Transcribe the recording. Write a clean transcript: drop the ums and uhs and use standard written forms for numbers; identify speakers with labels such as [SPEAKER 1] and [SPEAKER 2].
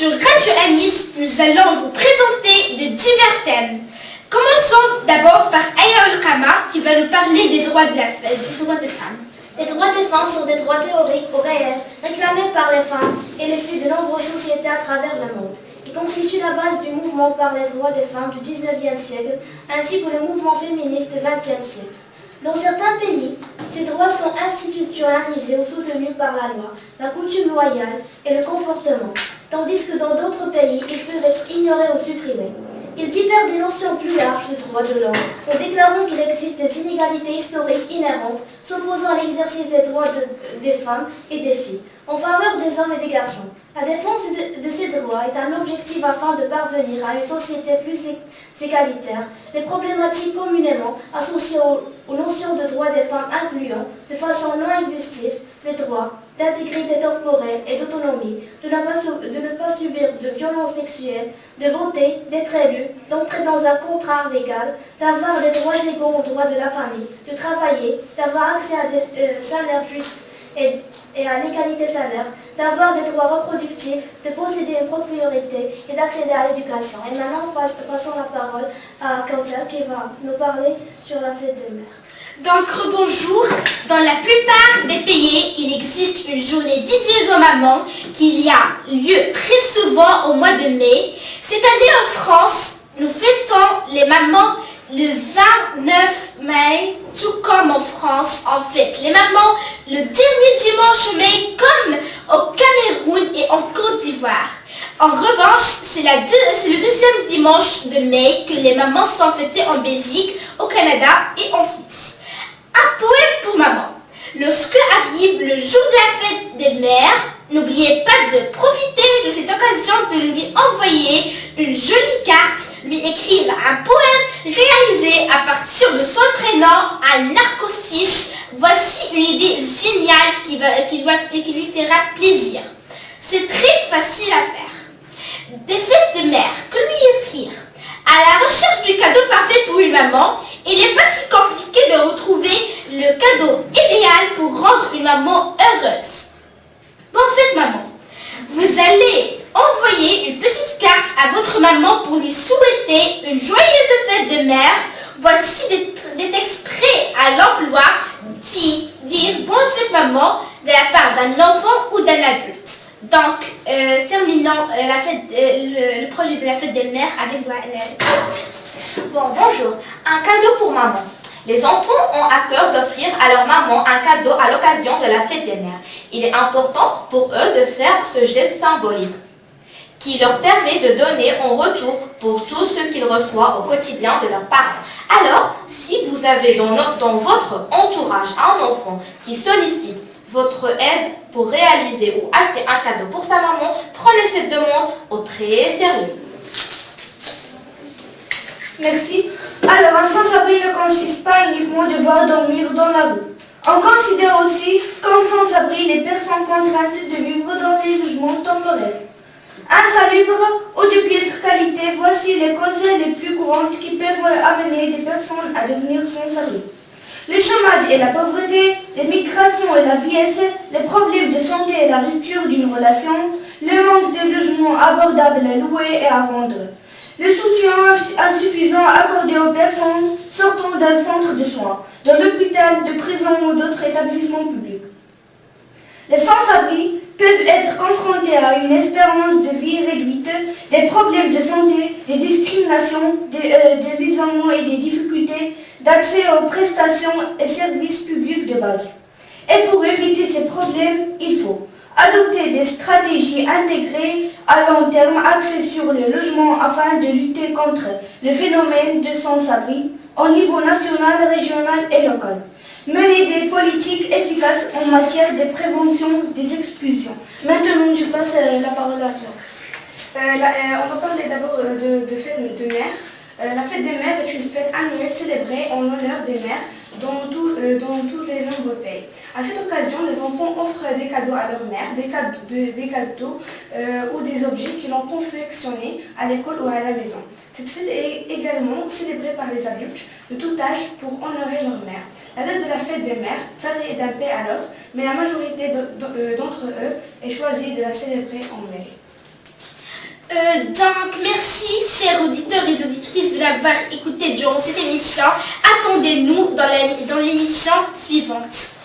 [SPEAKER 1] sur Radio Anis, nous allons vous présenter de divers thèmes. Commençons d'abord par Aya Olkama qui va nous parler des droits des femmes.
[SPEAKER 2] Les droits des femmes sont des droits théoriques ou réels, réclamés par les femmes et les filles de nombreuses sociétés à travers le monde. Ils constituent la base du mouvement par les droits des femmes du 19e siècle, ainsi que le mouvement féministe du 20e siècle. Dans certains pays, ces droits sont institutionnalisés ou soutenus par la loi, la coutume loyale et le comportement, tandis que dans d'autres pays, ils peuvent être ignorés ou supprimés. Ils diffèrent des notions plus larges de droits de l'homme, en déclarant qu'il existe des inégalités historiques inhérentes s'opposant à l'exercice des droits des femmes et des filles, en faveur des hommes et des garçons. La défense de ces droits est un objectif afin de parvenir à une société plus égalitaire. Les problématiques communément associées aux notions de droits des femmes incluant, de façon non exhaustive, les droits d'intégrité corporelle et d'autonomie, de ne pas subir de violences sexuelles, de voter, d'être élu, d'entrer dans un contrat légal, d'avoir des droits égaux aux droits de la famille, de travailler, d'avoir accès à des salaires justes et à l'égalité salaire, d'avoir des droits reproductifs, de posséder une propriété et d'accéder à l'éducation. Et maintenant, passons la parole à Kautia qui va nous parler sur la fête des mères.
[SPEAKER 1] Donc, rebonjour. Dans la plupart des pays, il existe une journée dédiée aux mamans qui a lieu très souvent au mois de mai. Cette année en France, nous fêtons les mamans le 29 mai, tout comme en France. En fait, les mamans le dernier dimanche mai, comme au Cameroun et en Côte d'Ivoire. En revanche, c'est le deuxième dimanche de mai que les mamans sont fêtées en Belgique, au Canada et en Suisse. Un poème pour maman. Lorsque arrive le jour de la fête des mères, n'oubliez pas de profiter de cette occasion de lui envoyer une jolie carte, lui écrire un poème réalisé à partir de son prénom, un acrostiche. Voici une idée géniale qui lui fera plaisir. C'est très facile à faire. Des fêtes de mères, que lui offrir? À la recherche du cadeau parfait pour une maman, il n'est pas si compliqué de retrouver le cadeau idéal pour rendre une maman heureuse. Bonne fête maman. Vous allez envoyer une petite carte à votre maman pour lui souhaiter une joyeuse fête de mère. Voici des textes prêts à l'emploi. Dire bonne fête maman de la part d'un enfant ou d'un adulte. Donc, terminons le projet de la fête des mères avec
[SPEAKER 3] Bonjour. Un cadeau pour maman. Les enfants ont à cœur d'offrir à leur maman un cadeau à l'occasion de la fête des mères. Il est important pour eux de faire ce geste symbolique qui leur permet de donner en retour pour tout ce qu'ils reçoivent au quotidien de leurs parents. Alors, si vous avez dans votre entourage un enfant qui sollicite votre aide pour réaliser ou acheter un cadeau pour sa maman, prenez cette demande au très sérieux.
[SPEAKER 4] Merci. Alors, un sans-abri ne consiste pas uniquement de devoir dormir dans la rue. On considère aussi comme sans-abri les personnes contraintes de vivre dans les logements temporaires. Insalubres ou de piètre qualité, voici les causes les plus courantes qui peuvent amener des personnes à devenir sans-abri. Le chômage et la pauvreté, les migrations et la vieillesse, les problèmes de santé et la rupture d'une relation, le manque de logements abordables à louer et à vendre, le soutien insuffisant accordé aux personnes sortant d'un centre de soins, de l'hôpital, de prison ou d'autres établissements publics. Les sans-abri peuvent être confrontés à une espérance de vie réduite, des problèmes de santé, des discriminations, de l'isolement et des difficultés d'accès aux prestations et services publics de base. Et pour éviter ces problèmes, il faut adopter des stratégies intégrées à long terme axées sur le logement afin de lutter contre le phénomène de sans-abri au niveau national, régional et local. Mener des politiques efficaces en matière de prévention des expulsions. Maintenant, je passe la parole à Claire.
[SPEAKER 5] On va parler d'abord de fête de mères. La fête des mères est une fête annuelle célébrée en l'honneur des mères dans tous les nombreux pays. À cette occasion, les enfants offrent des cadeaux à leur mère, des cadeaux ou des objets qu'ils ont confectionnés à l'école ou à la maison. Cette fête est également célébrée par les adultes de tout âge pour honorer leur mère. La date de la fête des mères varie d'un pays à l'autre, mais la majorité d'entre eux est choisie de la célébrer en mai.
[SPEAKER 1] Donc, merci, chers auditeurs et auditrices, de l'avoir écouté durant cette émission. Attendez-nous dans l'émission suivante.